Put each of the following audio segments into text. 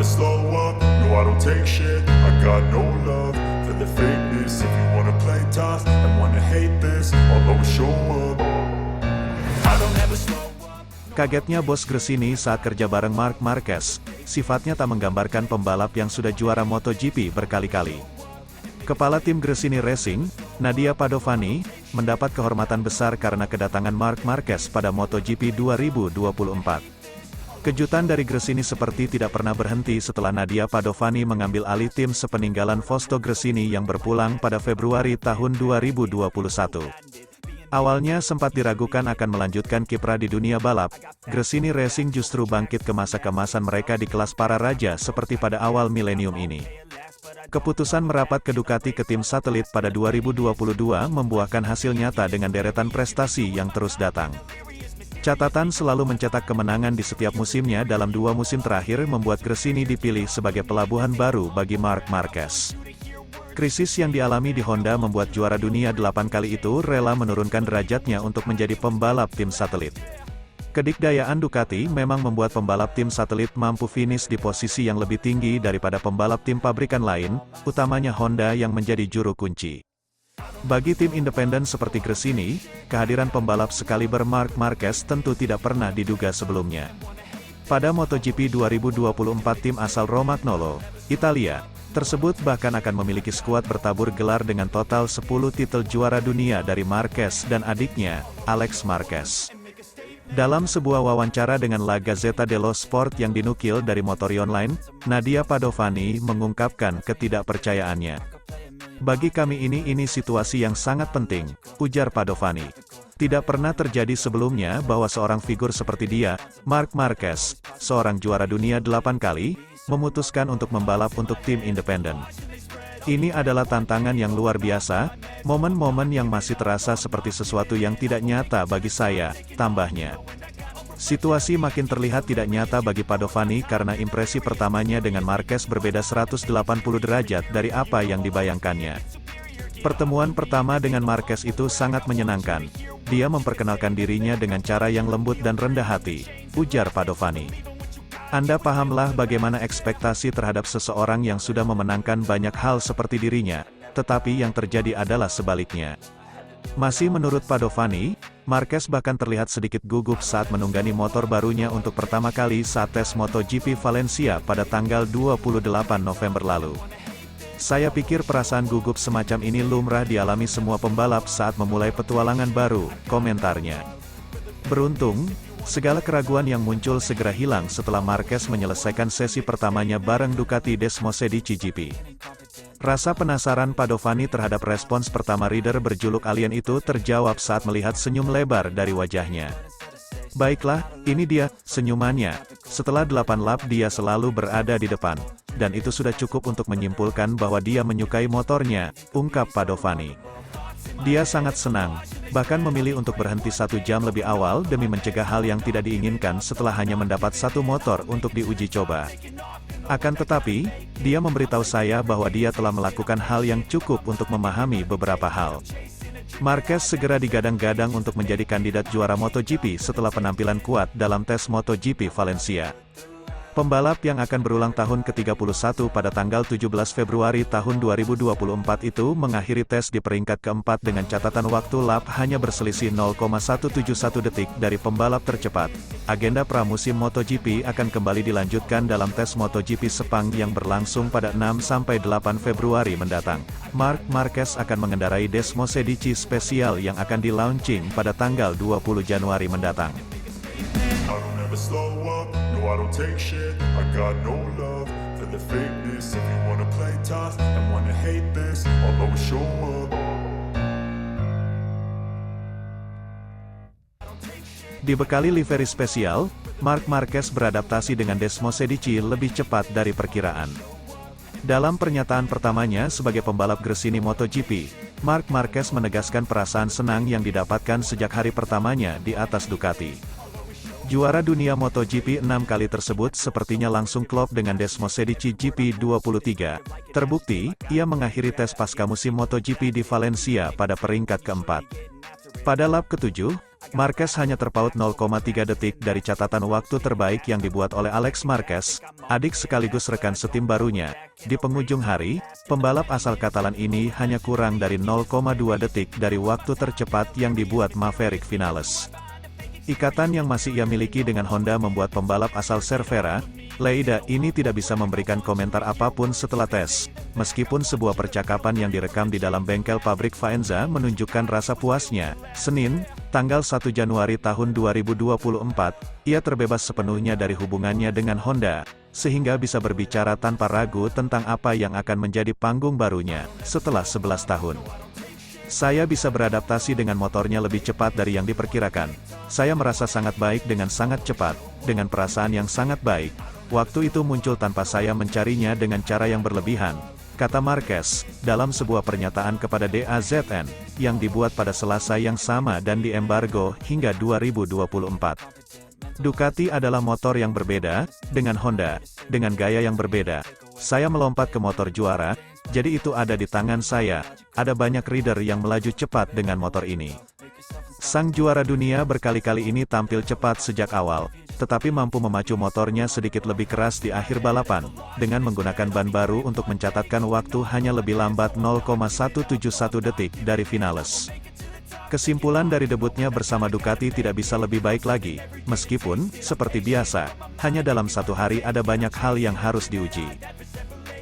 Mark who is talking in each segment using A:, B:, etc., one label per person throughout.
A: slow up, no I don't take shit. I got no love for the fakeness. If you wanna play tough and wanna hate this, I'll always show up. I don't ever slow up.
B: Kagetnya bos Gresini saat kerja bareng Marc Marquez, sifatnya tak menggambarkan pembalap yang sudah juara MotoGP berkali-kali. Kepala tim Gresini Racing, Nadia Padovani, mendapat kehormatan besar karena kedatangan Marc Marquez pada MotoGP 2024. Kejutan dari Gresini seperti tidak pernah berhenti setelah Nadia Padovani mengambil alih tim sepeninggalan Fausto Gresini yang berpulang pada Februari tahun 2021. Awalnya sempat diragukan akan melanjutkan kiprah di dunia balap, Gresini Racing justru bangkit ke masa keemasan mereka di kelas para raja seperti pada awal milenium ini. Keputusan merapat ke Ducati ke tim satelit pada 2022 membuahkan hasil nyata dengan deretan prestasi yang terus datang. Catatan selalu mencetak kemenangan di setiap musimnya dalam 2 musim terakhir membuat Gresini dipilih sebagai pelabuhan baru bagi Marc Marquez. Krisis yang dialami di Honda membuat juara dunia 8 kali itu rela menurunkan derajatnya untuk menjadi pembalap tim satelit. Kedikdayaan Ducati memang membuat pembalap tim satelit mampu finish di posisi yang lebih tinggi daripada pembalap tim pabrikan lain, utamanya Honda yang menjadi juru kunci. Bagi tim independen seperti Gresini, kehadiran pembalap sekaliber Marc Marquez tentu tidak pernah diduga sebelumnya. Pada MotoGP 2024 tim asal Romagnolo, Italia, tersebut bahkan akan memiliki skuad bertabur gelar dengan total 10 titel juara dunia dari Marquez dan adiknya, Alex Marquez. Dalam sebuah wawancara dengan La Gazzetta dello Sport yang dinukil dari Motori Online, Nadia Padovani mengungkapkan ketidakpercayaannya. Bagi kami ini situasi yang sangat penting, ujar Padovani. Tidak pernah terjadi sebelumnya bahwa seorang figur seperti dia, Marc Marquez, seorang juara dunia 8 kali, memutuskan untuk membalap untuk tim independen. Ini adalah tantangan yang luar biasa, momen-momen yang masih terasa seperti sesuatu yang tidak nyata bagi saya, tambahnya. Situasi makin terlihat tidak nyata bagi Padovani karena impresi pertamanya dengan Marquez berbeda 180 derajat dari apa yang dibayangkannya. Pertemuan pertama dengan Marquez itu sangat menyenangkan. Dia memperkenalkan dirinya dengan cara yang lembut dan rendah hati, ujar Padovani. Anda pahamlah bagaimana ekspektasi terhadap seseorang yang sudah memenangkan banyak hal seperti dirinya, tetapi yang terjadi adalah sebaliknya. Masih menurut Padovani, Marquez bahkan terlihat sedikit gugup saat menunggangi motor barunya untuk pertama kali saat tes MotoGP Valencia pada tanggal 28 November lalu. Saya pikir perasaan gugup semacam ini lumrah dialami semua pembalap saat memulai petualangan baru, komentarnya. Beruntung, segala keraguan yang muncul segera hilang setelah Marquez menyelesaikan sesi pertamanya bareng Ducati Desmosedici GP. Rasa penasaran Padovani terhadap respons pertama rider berjuluk alien itu terjawab saat melihat senyum lebar dari wajahnya. Baiklah, ini dia, senyumannya. Setelah 8 lap dia selalu berada di depan. Dan itu sudah cukup untuk menyimpulkan bahwa dia menyukai motornya, ungkap Padovani. Dia sangat senang, bahkan memilih untuk berhenti 1 jam lebih awal demi mencegah hal yang tidak diinginkan setelah hanya mendapat 1 motor untuk diuji coba. Akan tetapi, dia memberitahu saya bahwa dia telah melakukan hal yang cukup untuk memahami beberapa hal. Marquez segera digadang-gadang untuk menjadi kandidat juara MotoGP setelah penampilan kuat dalam tes MotoGP Valencia. Pembalap yang akan berulang tahun ke-31 pada tanggal 17 Februari tahun 2024 itu mengakhiri tes di peringkat keempat dengan catatan waktu lap hanya berselisih 0,171 detik dari pembalap tercepat. Agenda pramusim MotoGP akan kembali dilanjutkan dalam tes MotoGP Sepang yang berlangsung pada 6-8 Februari mendatang. Marc Marquez akan mengendarai Desmosedici Special yang akan di-launching pada tanggal 20 Januari mendatang.
A: Slow up, no I don't take shit. I got no love for the fakeness. If you wanna play tough and wanna hate this, I'll always show up.
B: Dibekali livery spesial, Marc Marquez beradaptasi dengan Desmosedici lebih cepat dari perkiraan. Dalam pernyataan pertamanya sebagai pembalap Gresini MotoGP, Marc Marquez menegaskan perasaan senang yang didapatkan sejak hari pertamanya di atas Ducati. Juara dunia MotoGP 6 kali tersebut sepertinya langsung klop dengan Desmosedici GP23. Terbukti, ia mengakhiri tes pasca musim MotoGP di Valencia pada peringkat keempat. Pada lap ke-7, Marquez hanya terpaut 0,3 detik dari catatan waktu terbaik yang dibuat oleh Alex Marquez, adik sekaligus rekan setim barunya. Di penghujung hari, pembalap asal Katalan ini hanya kurang dari 0,2 detik dari waktu tercepat yang dibuat Maverick Vinales. Ikatan yang masih ia miliki dengan Honda membuat pembalap asal Cervera, Lleida ini tidak bisa memberikan komentar apapun setelah tes. Meskipun sebuah percakapan yang direkam di dalam bengkel pabrik Faenza menunjukkan rasa puasnya, Senin, tanggal 1 Januari tahun 2024, ia terbebas sepenuhnya dari hubungannya dengan Honda, sehingga bisa berbicara tanpa ragu tentang apa yang akan menjadi panggung barunya, setelah 11 tahun. Saya bisa beradaptasi dengan motornya lebih cepat dari yang diperkirakan. Saya merasa sangat baik dengan sangat cepat, dengan perasaan yang sangat baik. Waktu itu muncul tanpa saya mencarinya dengan cara yang berlebihan, kata Marquez, dalam sebuah pernyataan kepada DAZN, yang dibuat pada Selasa yang sama dan diembargo hingga 2024. Ducati adalah motor yang berbeda, dengan Honda, dengan gaya yang berbeda. Saya melompat ke motor juara, jadi itu ada di tangan saya. Ada banyak rider yang melaju cepat dengan motor ini. Sang juara dunia berkali-kali ini tampil cepat sejak awal, tetapi mampu memacu motornya sedikit lebih keras di akhir balapan, dengan menggunakan ban baru untuk mencatatkan waktu hanya lebih lambat 0,171 detik dari Vinales. Kesimpulan dari debutnya bersama Ducati tidak bisa lebih baik lagi, meskipun, seperti biasa, hanya dalam satu hari ada banyak hal yang harus diuji.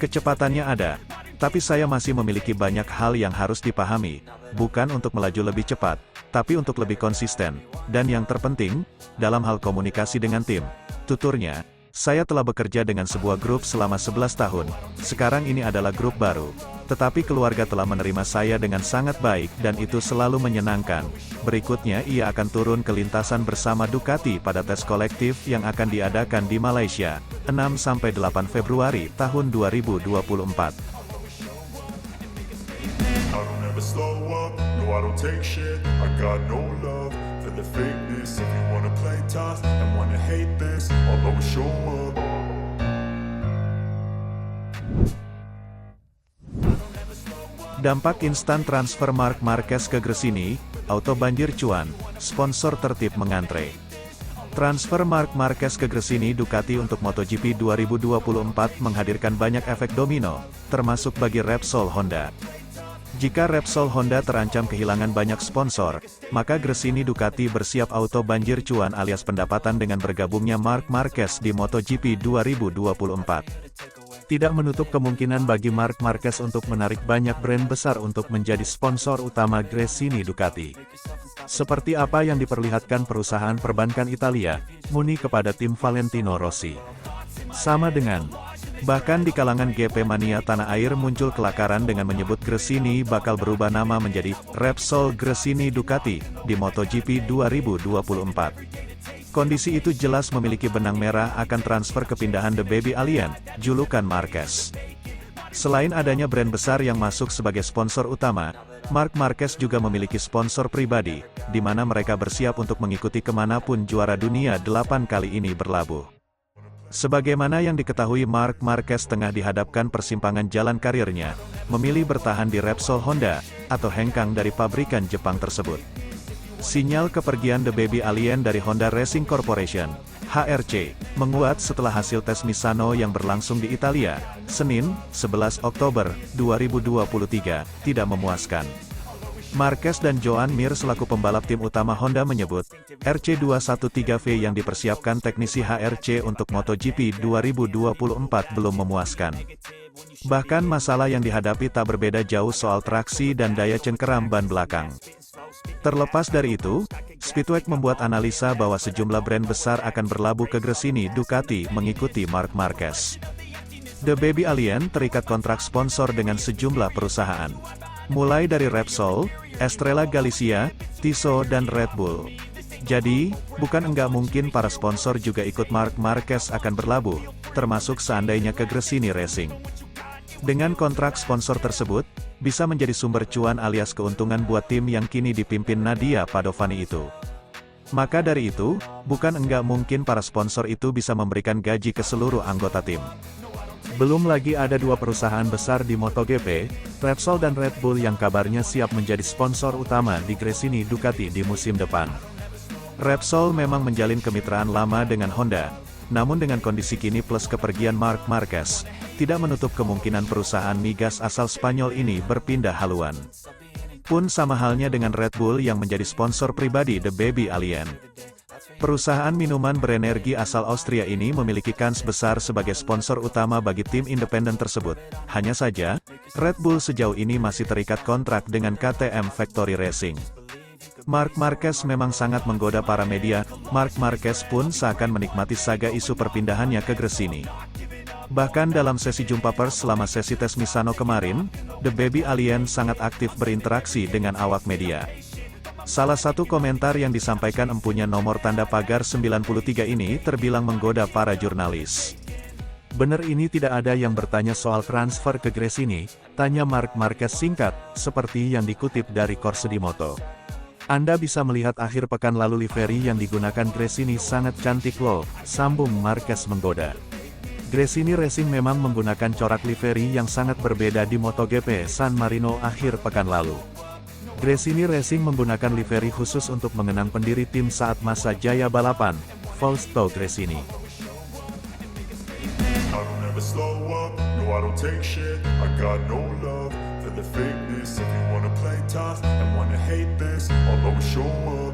B: Kecepatannya ada, tapi saya masih memiliki banyak hal yang harus dipahami, bukan untuk melaju lebih cepat, tapi untuk lebih konsisten, dan yang terpenting, dalam hal komunikasi dengan tim. Tuturnya, saya telah bekerja dengan sebuah grup selama 11 tahun, sekarang ini adalah grup baru. Tetapi keluarga telah menerima saya dengan sangat baik dan itu selalu menyenangkan. Berikutnya ia akan turun ke lintasan bersama Ducati pada tes kolektif yang akan diadakan di Malaysia, 6-8 Februari tahun 2024.
A: I don't ever slow up, no I don't take shit. I got no love for the fakeness. If you wanna play tough and wanna hate this, I'll always show up.
B: Dampak instan transfer Marc Marquez ke Gresini, auto banjir cuan, sponsor tertib mengantre. Transfer Marc Marquez ke Gresini Ducati untuk MotoGP 2024 menghadirkan banyak efek domino, termasuk bagi Repsol Honda. Jika Repsol Honda terancam kehilangan banyak sponsor, maka Gresini Ducati bersiap auto banjir cuan alias pendapatan dengan bergabungnya Marc Marquez di MotoGP 2024. Tidak menutup kemungkinan bagi Marc Marquez untuk menarik banyak brand besar untuk menjadi sponsor utama Gresini Ducati. Seperti apa yang diperlihatkan perusahaan perbankan Italia, Muni kepada tim Valentino Rossi. Sama dengan, bahkan di kalangan GP mania tanah air muncul kelakaran dengan menyebut Gresini bakal berubah nama menjadi Repsol Gresini Ducati di MotoGP 2024. Kondisi itu jelas memiliki benang merah akan transfer kepindahan The Baby Alien, julukan Marquez. Selain adanya brand besar yang masuk sebagai sponsor utama, Marc Marquez juga memiliki sponsor pribadi, di mana mereka bersiap untuk mengikuti kemanapun juara dunia 8 kali ini berlabuh. Sebagaimana yang diketahui Marc Marquez tengah dihadapkan persimpangan jalan karirnya, memilih bertahan di Repsol Honda, atau hengkang dari pabrikan Jepang tersebut. Sinyal kepergian The Baby Alien dari Honda Racing Corporation, HRC, menguat setelah hasil tes Misano yang berlangsung di Italia, Senin, 11 Oktober 2023, tidak memuaskan. Marquez dan Joan Mir selaku pembalap tim utama Honda menyebut, RC213V yang dipersiapkan teknisi HRC untuk MotoGP 2024 belum memuaskan. Bahkan masalah yang dihadapi tak berbeda jauh soal traksi dan daya cengkeram ban belakang. Terlepas dari itu, Speedweek membuat analisa bahwa sejumlah brand besar akan berlabuh ke Gresini Ducati mengikuti Marc Marquez. The Baby Alien terikat kontrak sponsor dengan sejumlah perusahaan, mulai dari Repsol, Estrella Galicia, Tissot dan Red Bull. Jadi, bukan enggak mungkin para sponsor juga ikut Marc Marquez akan berlabuh, termasuk seandainya ke Gresini Racing. Dengan kontrak sponsor tersebut, bisa menjadi sumber cuan alias keuntungan buat tim yang kini dipimpin Nadia Padovani itu. Maka dari itu, bukan enggak mungkin para sponsor itu bisa memberikan gaji ke seluruh anggota tim. Belum lagi ada dua perusahaan besar di MotoGP, Repsol dan Red Bull yang kabarnya siap menjadi sponsor utama di Gresini Ducati di musim depan. Repsol memang menjalin kemitraan lama dengan Honda, namun dengan kondisi kini plus kepergian Marc Marquez, tidak menutup kemungkinan perusahaan migas asal Spanyol ini berpindah haluan. Pun sama halnya dengan Red Bull yang menjadi sponsor pribadi The Baby Alien. Perusahaan minuman berenergi asal Austria ini memiliki kans besar sebagai sponsor utama bagi tim independen tersebut. Hanya saja, Red Bull sejauh ini masih terikat kontrak dengan KTM Factory Racing. Marc Marquez memang sangat menggoda para media. Marc Marquez pun seakan menikmati saga isu perpindahannya ke Gresini. Bahkan dalam sesi jumpa pers selama sesi tes Misano kemarin, The Baby Alien sangat aktif berinteraksi dengan awak media. Salah satu komentar yang disampaikan empunya nomor tanda pagar 93 ini terbilang menggoda para jurnalis. "Bener ini tidak ada yang bertanya soal transfer ke Gresini?" tanya Marc Marquez singkat, seperti yang dikutip dari Corse di Moto. "Anda bisa melihat akhir pekan lalu livery yang digunakan Gresini sangat cantik loh," sambung Marquez menggoda. Gresini Racing memang menggunakan corak livery yang sangat berbeda di MotoGP San Marino akhir pekan lalu. Gresini Racing menggunakan livery khusus untuk mengenang pendiri tim saat masa jaya balapan, Fausto Gresini.
A: I don't ever slow up, no I don't take shit. I got no love for the fakeness. If you wanna play tough and wanna hate this, I'll always show up.